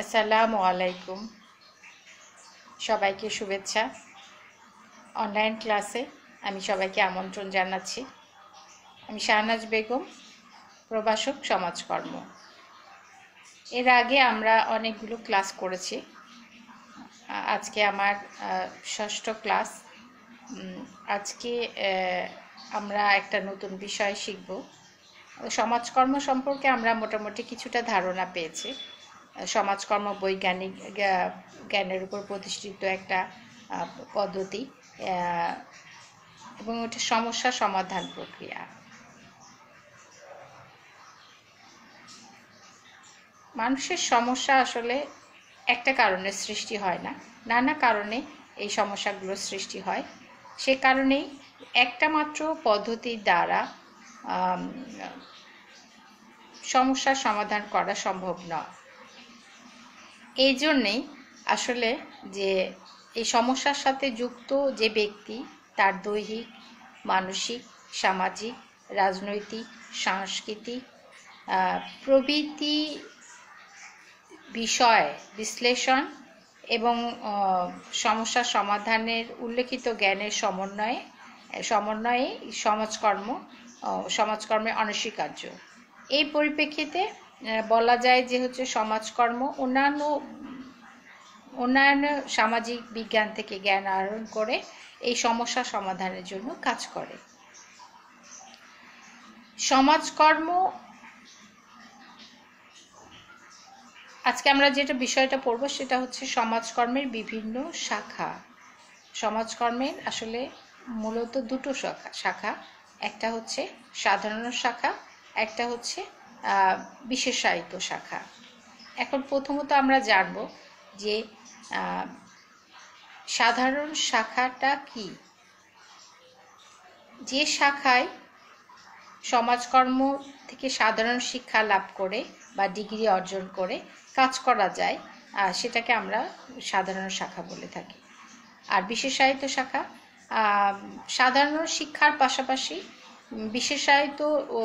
আসসালামু আলাইকুম। সবাইকে শুভেচ্ছা। অনলাইন ক্লাসে আমি সবাইকে আমন্ত্রণ জানাচ্ছি। আমি শাহনাজ বেগম, প্রভাষক সমাজকর্ম। এর আগে আমরা অনেকগুলো ক্লাস করেছি। আজকে আমার ষষ্ঠ ক্লাস। আজকে আমরা একটা নতুন বিষয় শিখব। সমাজকর্ম সম্পর্কে আমরা মোটামুটি কিছুটা ধারণা পেয়েছি। সমাজকর্ম বৈজ্ঞানিক জ্ঞানের উপর প্রতিষ্ঠিত একটা পদ্ধতি এবং ওটা সমস্যা সমাধান প্রক্রিয়া। মানুষের সমস্যা আসলে একটা কারণে সৃষ্টি হয় না, নানা কারণে এই সমস্যাগুলো সৃষ্টি হয়। সে কারণেই একটা মাত্র পদ্ধতির দ্বারা সমস্যার সমাধান করা সম্ভব নয়। এই জন্যেই আসলে যে এই সমস্যার সাথে যুক্ত যে ব্যক্তি, তার দৈহিক, মানসিক, সামাজিক, রাজনৈতিক, সাংস্কৃতিক প্রভৃতি বিষয় বিশ্লেষণ এবং সমস্যা সমাধানের উল্লেখিত জ্ঞানের সমন্বয়ে সমাজকর্মে অনস্বীকার্য। এই পরিপ্রেক্ষিতে বলা যায় যে সমাজকর্ম অন্যান্য সামাজিক বিজ্ঞান থেকে জ্ঞান আহরণ করে এই সমস্যা সমাধানের জন্য কাজ করে। সমাজকর্ম, আজকে আমরা যেটা বিষয়টা পড়ব সেটা হচ্ছে সমাজকর্মের বিভিন্ন শাখা। সমাজকর্মের আসলে মূলত দুটো শাখা, একটা হচ্ছে সাধারণ শাখা, একটা হচ্ছে বিশেষায়িত শাখা। এখন প্রথমত আমরা জানব যে সাধারণ শাখাটা কি। যে শাখায় সমাজকর্ম থেকে সাধারণ শিক্ষা লাভ করে বা ডিগ্রি অর্জন করে কাজ করা যায়, সেটাকে আমরা সাধারণ শাখা বলে থাকি। আর বিশেষায়িত শাখা সাধারণ শিক্ষার পাশাপাশি বিশেষায়িত ও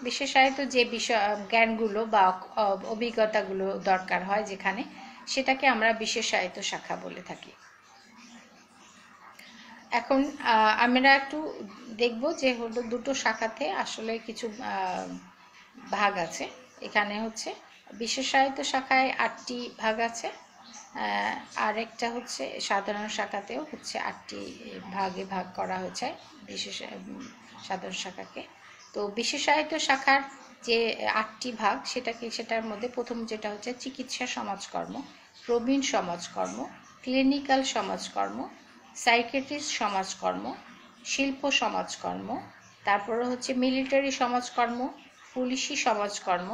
বিশেষায়িত যে বিষয় জ্ঞানগুলো বা অভিজ্ঞতাগুলো দরকার হয় যেখানে, সেটাকে আমরা বিশেষায়িত শাখা বলে থাকি। এখন আমরা একটু দেখব যে হলো দুটো শাখাতে আসলে কিছু ভাগ আছে। এখানে হচ্ছে বিশেষায়িত শাখায় 8টি ভাগ আছে, আর একটা হচ্ছে সাধারণ শাখাতেও হচ্ছে 8টি ভাগে ভাগ করা হয়েছে সাধারণ শাখাকে। তো বিশেষায়িত শাখার যে 8টি ভাগ সেটার মধ্যে প্রথম যেটা হচ্ছে চিকিৎসা সমাজকর্ম, প্রবীণ সমাজকর্ম, ক্লিনিক্যাল সমাজকর্ম, সাইকিয়াট্রিস্ট সমাজকর্ম, শিল্প সমাজকর্ম, তারপরে হচ্ছে মিলিটারি সমাজকর্ম, পুলিশি সমাজকর্ম,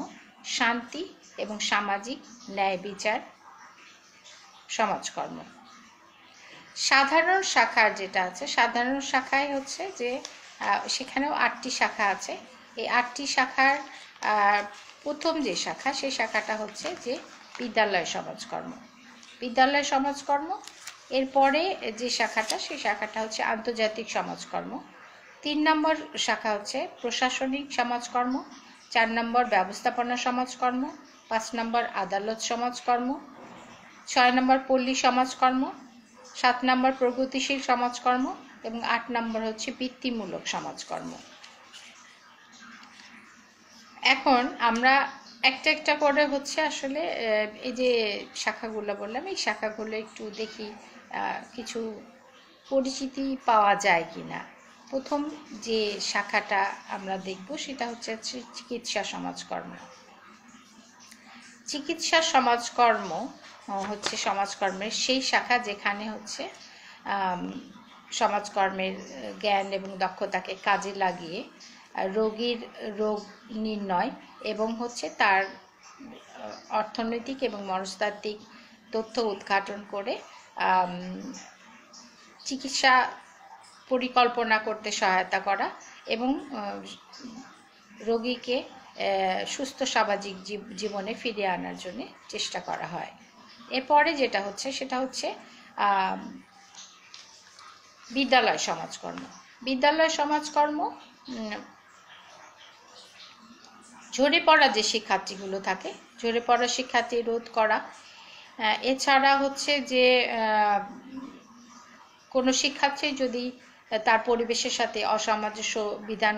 শান্তি এবং সামাজিক ন্যায় বিচার সমাজকর্ম। সাধারণ শাখার যেটা আছে, সাধারণ শাখায় হচ্ছে যে সেখানেও 8টি শাখা আছে। এই 8টি শাখার প্রথম যে শাখা, সেই শাখাটা হচ্ছে যে বিদ্যালয় সমাজকর্ম। বিদ্যালয় সমাজকর্ম এরপরে যে শাখাটা, সেই শাখাটা হচ্ছে আন্তর্জাতিক সমাজকর্ম। 3 নম্বর শাখা হচ্ছে প্রশাসনিক সমাজকর্ম, 4 নম্বর ব্যবস্থাপনা সমাজকর্ম, 5 নম্বর আদালত সমাজকর্ম, 6 নম্বর পল্লী সমাজকর্ম, 7 নম্বর প্রগতিশীল সমাজকর্ম এবং 8 নম্বর হচ্ছে বৃত্তিমূলক সমাজকর্ম। এখন আমরা একটা একটা করে হচ্ছে আসলে এই যে শাখাগুলো বললাম, এই শাখাগুলো একটু দেখি কিছু পরিচিতি পাওয়া যায় কিনা। প্রথম যে শাখাটা আমরা দেখব সেটা হচ্ছে চিকিৎসা সমাজকর্ম। চিকিৎসা সমাজকর্ম হচ্ছে সমাজকর্মের সেই শাখা যেখানে হচ্ছে সমাজকর্মের জ্ঞান এবং দক্ষতাকে কাজে লাগিয়ে রোগীর রোগ নির্ণয় এবং হচ্ছে তার অর্থনৈতিক এবং মনস্তাত্ত্বিক তথ্য উদ্ঘাটন করে চিকিৎসা পরিকল্পনা করতে সহায়তা করা এবং রোগীকে সুস্থ সামাজিক জীবনে ফিরিয়ে আনার জন্য চেষ্টা করা হয়। এরপরে যেটা হচ্ছে সেটা হচ্ছে বিদ্যালয় সমাজকর্ম। বিদ্যালয় সমাজকর্ম ঝরে পড়া যে শিক্ষার্থীগুলো থাকে ঝরে পড়া শিক্ষার্থী রোধ করা। এছাড়া হচ্ছে যে কোনো শিক্ষার্থী যদি তার পরিবেশের সাথে অসামঞ্জস্য বিধান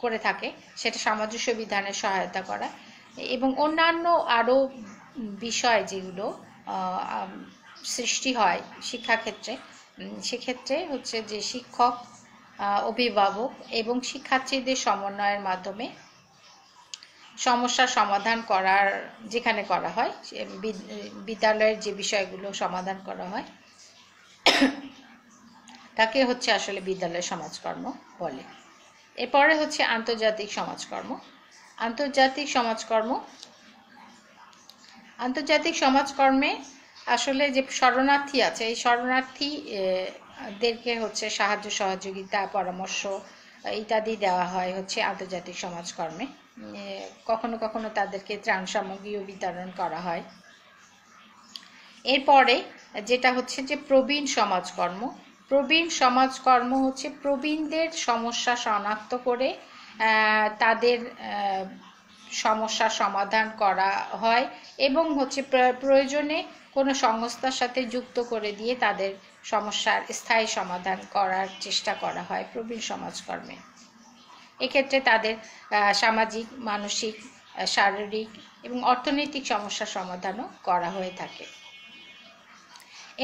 করে থাকে সেটা সামঞ্জস্য বিধানের সহায়তা করা, এবং অন্যান্য আরও বিষয় যেগুলো সৃষ্টি হয় শিক্ষাক্ষেত্রে, সেক্ষেত্রে হচ্ছে যে শিক্ষক, অভিভাবক এবং শিক্ষার্থীদের সমন্বয়ের মাধ্যমে সমস্যার সমাধান করার, যেখানে করা হয় বিদ্যালয়ের যে বিষয়গুলো সমাধান করা হয় তাকে হচ্ছে আসলে বিদ্যালয় সমাজকর্ম বলে। এরপরে হচ্ছে আন্তর্জাতিক সমাজকর্ম। আন্তর্জাতিক সমাজকর্মে আসলে যে শরণার্থী আছে, এই শরণার্থীদেরকে হচ্ছে সাহায্য সহযোগিতা, পরামর্শ ইত্যাদি দেওয়া হয় হচ্ছে আন্তর্জাতিক সমাজকর্মে। কখনো কখনো তাদেরকে ত্রাণ সামগ্রীও বিতরণ করা হয়। এরপরে যেটা হচ্ছে যে প্রবীণ সমাজকর্ম। প্রবীণ সমাজকর্ম হচ্ছে প্রবীণদের সমস্যা শনাক্ত করে তাদের সমস্যার সমাধান করা হয় এবং হচ্ছে প্রয়োজনে কোনো সংস্থার সাথে যুক্ত করে দিয়ে তাদের সমস্যার স্থায়ী সমাধান করার চেষ্টা করা হয় প্রবীণ সমাজকর্মে। এক্ষেত্রে তাদের সামাজিক, মানসিক, শারীরিক এবং অর্থনৈতিক সমস্যার সমাধানও করা হয়ে থাকে।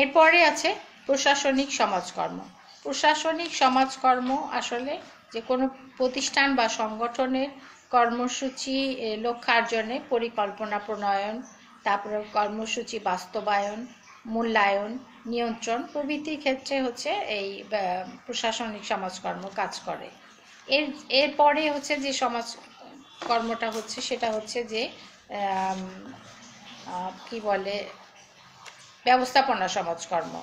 এরপরে আছে প্রশাসনিক সমাজকর্ম। প্রশাসনিক সমাজকর্ম আসলে যে কোনো প্রতিষ্ঠান বা সংগঠনের কর্মসূচি লক্ষ্যার্জনে পরিকল্পনা প্রণয়ন, তারপরে কর্মসূচি বাস্তবায়ন, মূল্যায়ন, নিয়ন্ত্রণ প্রভৃতির ক্ষেত্রে হচ্ছে এই প্রশাসনিক সমাজকর্ম কাজ করে। এরপরে হচ্ছে যে সমাজকর্মটা হচ্ছে সেটা হচ্ছে যে কি বলে, ব্যবস্থাপনা সমাজকর্ম।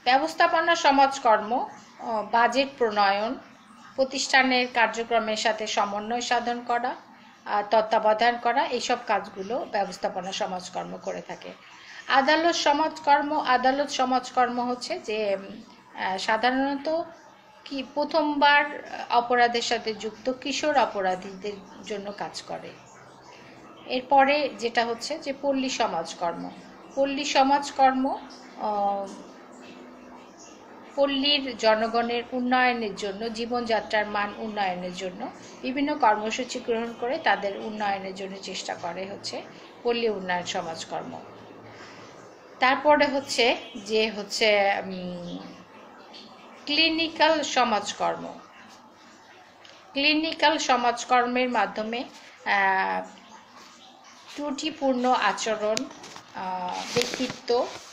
ব্যবস্থাপনা সমাজকর্ম বাজেট প্রণয়ন, প্রতিষ্ঠানের কার্যক্রমের সাথে সমন্বয় সাধন করা, তত্ত্বাবধান করা, এইসব কাজগুলো ব্যবস্থাপনা সমাজকর্ম করে থাকে। আদালত সমাজকর্ম হচ্ছে যে সাধারণত কি প্রথমবার অপরাধের সাথে যুক্ত কিশোর অপরাধীদের জন্য কাজ করে। এরপরে যেটা হচ্ছে যে পল্লী সমাজকর্ম। পল্লী সমাজকর্ম পল্লীর জনগণের উন্নয়নের জন্য, জীবনযাত্রার মান উন্নয়নের জন্য বিভিন্ন কর্মসূচি গ্রহণ করে তাদের উন্নয়নের জন্য চেষ্টা করে হচ্ছে পল্লী উন্নয়ন সমাজকর্ম। তারপরে হচ্ছে যে হচ্ছে ক্লিনিক্যাল সমাজকর্ম। ক্লিনিক্যাল সমাজকর্মের মাধ্যমে ত্রুটিপূর্ণ আচরণ,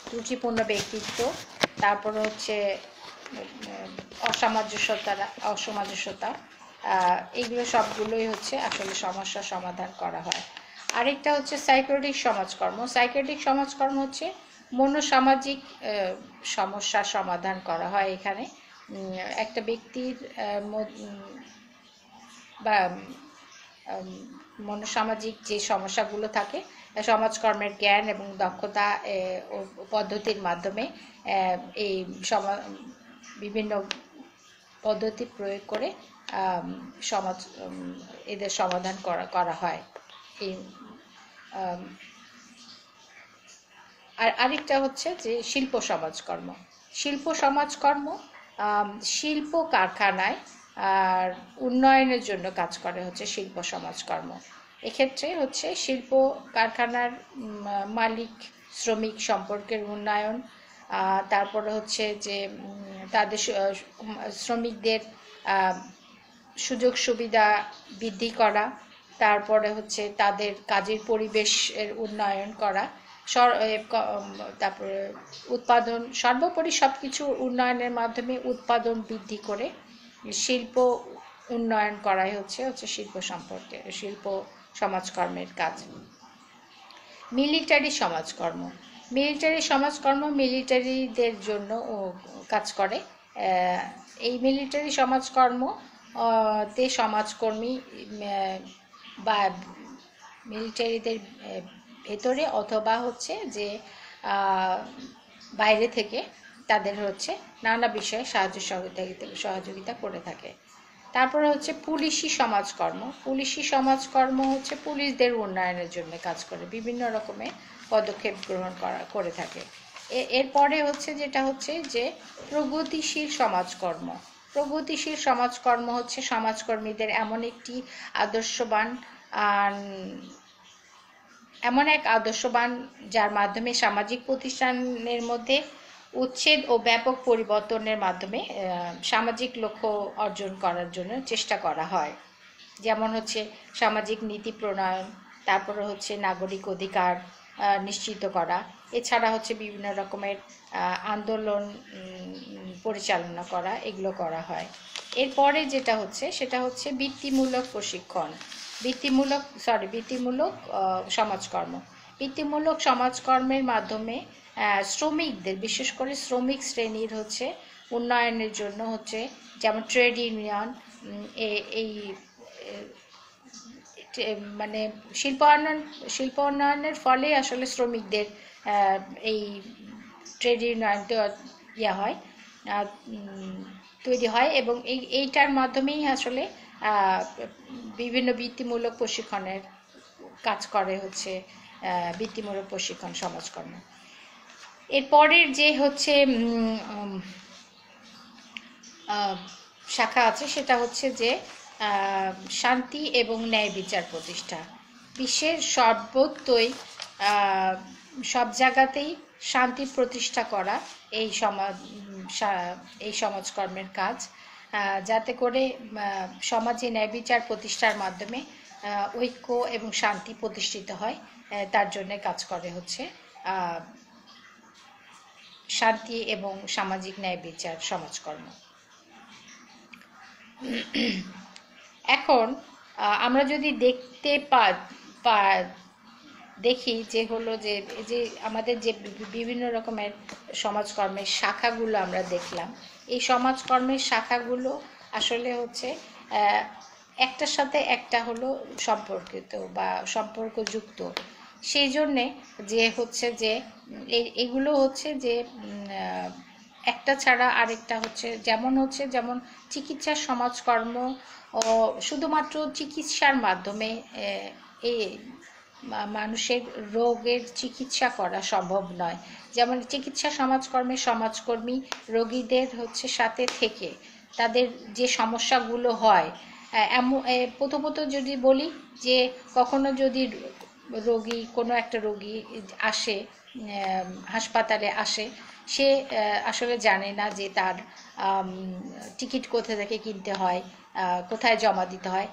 ত্রুটিপূর্ণ ব্যক্তিত্ব, তারপর হচ্ছে অসামঞ্জস্যতা, এগুলো সবগুলোই হচ্ছে আসলে সমস্যার সমাধান করা হয়। আরেকটা হচ্ছে সাইকিয়াট্রিক সমাজকর্ম। সাইকিয়াট্রিক সমাজকর্ম হচ্ছে মনোসামাজিক সমস্যার সমাধান করা হয়। এখানে একটা ব্যক্তির বা মনোসামাজিক যে সমস্যাগুলো থাকে, সমাজকর্মের জ্ঞান এবং দক্ষতা পদ্ধতির মাধ্যমে এই বিভিন্ন পদ্ধতি প্রয়োগ করে এদের সমাধান করা হয়। আর আরেকটা হচ্ছে যে শিল্প সমাজকর্ম। শিল্প সমাজকর্ম শিল্প কারখানায় আর উন্নয়নের জন্য কাজ করে হচ্ছে শিল্প সমাজকর্ম। এক্ষেত্রে হচ্ছে শিল্প কারখানার মালিক শ্রমিক সম্পর্কের উন্নয়ন, তারপরে হচ্ছে যে তাদের শ্রমিকদের সুযোগ সুবিধা বৃদ্ধি করা, তারপরে হচ্ছে তাদের কাজের পরিবেশের উন্নয়ন করা, তারপরে উৎপাদন, সর্বোপরি সবকিছু উন্নয়নের মাধ্যমে উৎপাদন বৃদ্ধি করে শিল্প উন্নয়ন করাই হচ্ছে শিল্প সমাজকর্মের কাজ। মিলিটারি সমাজকর্ম। মিলিটারিদের জন্য কাজ করে। এই মিলিটারি সমাজকর্ম তে সমাজকর্মী বা মিলিটারিদের ভেতরে অথবা হচ্ছে যে বাইরে থেকে তাদের হচ্ছে নানা বিষয়ে সাহায্য সহযোগিতা করে থাকে। তারপরে হচ্ছে পুলিশি সমাজকর্ম। পুলিশি সমাজকর্ম হচ্ছে পুলিশদের উন্নয়নের জন্য কাজ করে, বিভিন্ন রকমের পদক্ষেপ গ্রহণ করে থাকে। এরপরে হচ্ছে যেটা হচ্ছে যে প্রগতিশীল সমাজকর্ম। প্রগতিশীল সমাজকর্ম হচ্ছে সমাজকর্মীদের এমন একটি আদর্শবান এমন এক আদর্শবান যার মাধ্যমে সামাজিক প্রতিষ্ঠানের মধ্যে উচ্ছেদ ও ব্যাপক পরিবর্তনের মাধ্যমে সামাজিক লক্ষ্য অর্জন করার জন্য চেষ্টা করা হয়। যেমন হচ্ছে সামাজিক নীতি প্রণয়ন, তারপরে হচ্ছে নাগরিক অধিকার নিশ্চিত করা, এছাড়া হচ্ছে বিভিন্ন রকমের আন্দোলন পরিচালনা করা, এগুলো করা হয়। এরপরে যেটা হচ্ছে সেটা হচ্ছে বৃত্তিমূলক প্রশিক্ষণ, বৃত্তিমূলক সমাজকর্ম। বৃত্তিমূলক সমাজকর্মের মাধ্যমে শ্রমিকদের, বিশেষ করে শ্রমিক শ্রেণীর হচ্ছে উন্নয়নের জন্য হচ্ছে, যেমন ট্রেড ইউনিয়ন, এই মানে শিল্প উন্নয়নের ফলে আসলে শ্রমিকদের এই ট্রেড ইউনিয়ন হয়, তৈরি হয়, এবং এইটার মাধ্যমেই আসলে বিভিন্ন বৃত্তিমূলক প্রশিক্ষণের কাজ করে হচ্ছে বৃত্তিমূলক প্রশিক্ষণ সমাজকর্ম। এরপরের যে হচ্ছে শাখা আছে সেটা হচ্ছে যে শান্তি এবং ন্যায় বিচার প্রতিষ্ঠা। বিশ্বের সর্বত্রই সব জায়গাতেই শান্তি প্রতিষ্ঠা করা এই সমাজকর্মের কাজ, যাতে করে সমাজে ন্যায় বিচার প্রতিষ্ঠার মাধ্যমে ঐক্য এবং শান্তি প্রতিষ্ঠিত হয়, তার জন্য কাজ করে হচ্ছে শান্তি এবং সামাজিক ন্যায় বিচার সমাজকর্ম। এখন আমরা যদি দেখি যে হলো যে আমাদের যে বিভিন্ন রকমের সমাজকর্মের শাখাগুলো আমরা দেখলাম, এই সমাজকর্মের শাখাগুলো আসলে হচ্ছে একটার সাথে একটা হলো সম্পর্কিত বা সম্পর্কযুক্ত। সেই জন্যে যে হচ্ছে যে এগুলো হচ্ছে যে একটা ছাড়া আরেকটা হচ্ছে, যেমন চিকিৎসার সমাজকর্ম শুধুমাত্র চিকিৎসার মাধ্যমে এই মানুষের রোগের চিকিৎসা করা সম্ভব নয়। যেমন চিকিৎসা সমাজকর্মের সমাজকর্মী রোগীদের হচ্ছে সাথে থেকে তাদের যে সমস্যাগুলো হয়, প্রথমত যদি বলি যে কখনো যদি কোনো একটা রোগী আসে, হাসপাতালে আসে, সে আসলে জানে না যে তার টিকিট কোথা থেকে কিনতে হয়, কোথায় জমা দিতে হয়,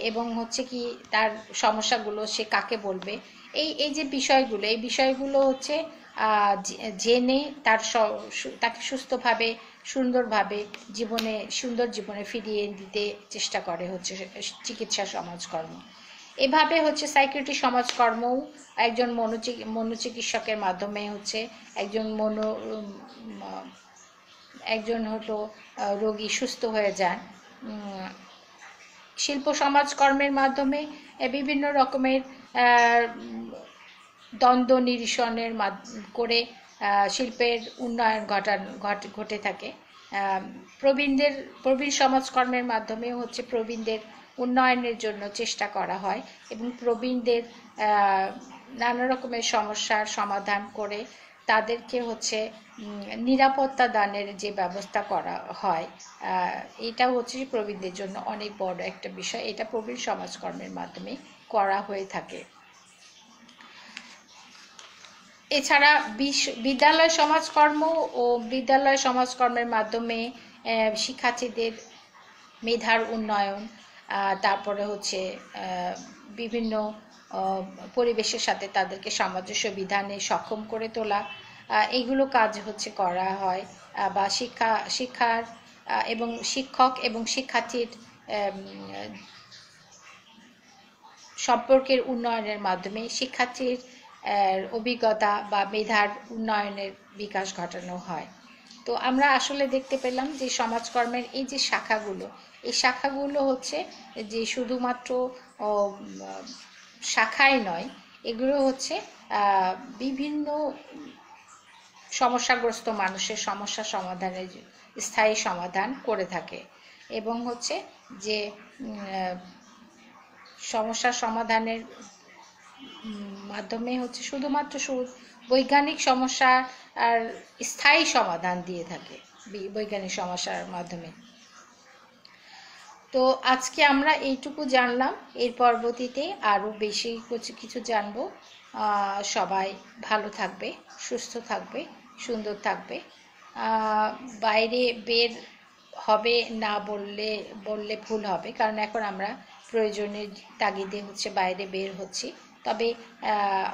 এবং হচ্ছে কি তার সমস্যাগুলো সে কাকে বলবে, এই যে বিষয়গুলো, এই বিষয়গুলো হচ্ছে জেনে তাকে সুস্থভাবে সুন্দরভাবে সুন্দর জীবনে ফিরিয়ে দিতে চেষ্টা করে হচ্ছে চিকিৎসা সমাজকর্ম। এভাবে হচ্ছে সাইকিয়াট্রি সমাজকর্মও একজন মনোচিকিৎসকের মাধ্যমে হচ্ছে একজন হলো রোগী সুস্থ হয়ে যান। শিল্প সমাজকর্মের মাধ্যমে বিভিন্ন রকমের দ্বন্দ্ব নিরসনের করে শিল্পের উন্নয়ন ঘটে থাকে। প্রবীণ সমাজকর্মের মাধ্যমেও হচ্ছে প্রবীণদের উন্নয়নের জন্য চেষ্টা করা হয়, এবং প্রবীণদের নানা রকমের সমস্যার সমাধান করে তাদেরকে হচ্ছে নিরাপত্তা দানের যে ব্যবস্থা করা হয়, এটা হচ্ছে প্রবীণদের জন্য অনেক বড় একটা বিষয়। এটা প্রবীণ সমাজকর্মের মাধ্যমে করা হয়ে থাকে। এছাড়া বিদ্যালয় সমাজকর্ম ও বিদ্যালয় সমাজকর্মের মাধ্যমে শিক্ষার্থীদের মেধার উন্নয়ন, তারপরে হচ্ছে বিভিন্ন পরিবেশের সাথে তাদেরকে সামঞ্জস্য বিধানে সক্ষম করে তোলা, এইগুলো কাজ হচ্ছে করা হয়। বা শিক্ষার এবং শিক্ষক এবং শিক্ষার্থীর সম্পর্কের উন্নয়নের মাধ্যমে শিক্ষার্থীর অভিজ্ঞতা বা মেধার উন্নয়নের বিকাশ ঘটানো হয়। তো আমরা আসলে দেখতে পেলাম যে সমাজকর্মের এই যে শাখাগুলো, এই শাখাগুলো হচ্ছে যে শুধুমাত্র শাখায় নয়, এগুলো হচ্ছে বিভিন্ন সমস্যাগ্রস্ত মানুষের সমস্যা সমাধানের স্থায়ী সমাধান করে থাকে, এবং হচ্ছে যে সমস্যার সমাধানের মাধ্যমে হচ্ছে শুধুমাত্র বৈজ্ঞানিক সমস্যা আর স্থায়ী সমাধান দিয়ে থাকে বৈজ্ঞানিক সমস্যার মাধ্যমে। তো আজকে আমরা এইটুকু জানলাম, এর পরবর্তীতে আরও বেশি কিছু জানবো। সবাই ভালো থাকবে, সুস্থ থাকবে, সুন্দর থাকবে। বাইরে বের হবে না বললে ভুল হবে, কারণ এখন আমরা প্রয়োজনের তাগিদে হচ্ছে বাইরে বের হচ্ছি। তবে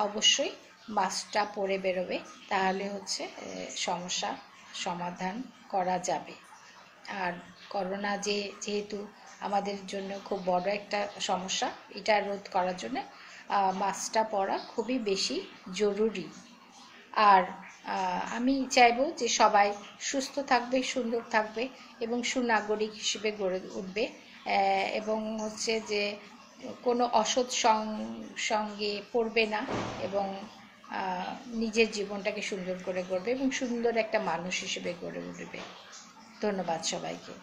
অবশ্যই মাস্কটা পরে বেরোবে, তাহলে হচ্ছে সমস্যা সমাধান করা যাবে। আর করোনা যেহেতু আমাদের জন্য খুব বড় একটা সমস্যা, এটা রোধ করার জন্য মাস্কটা পরা খুবই বেশি জরুরি। আর আমি চাইবো যে সবাই সুস্থ থাকবে, সুন্দর থাকবে এবং সুনাগরিক হিসেবে গড়ে উঠবে, এবং হচ্ছে যে কোনো অসৎ সঙ্গে পড়বে না, এবং নিজের জীবনটাকে সুন্দর করে গড়বে এবং সুন্দর একটা মানুষ হিসেবে গড়ে উঠবে। ধন্যবাদ সবাইকে।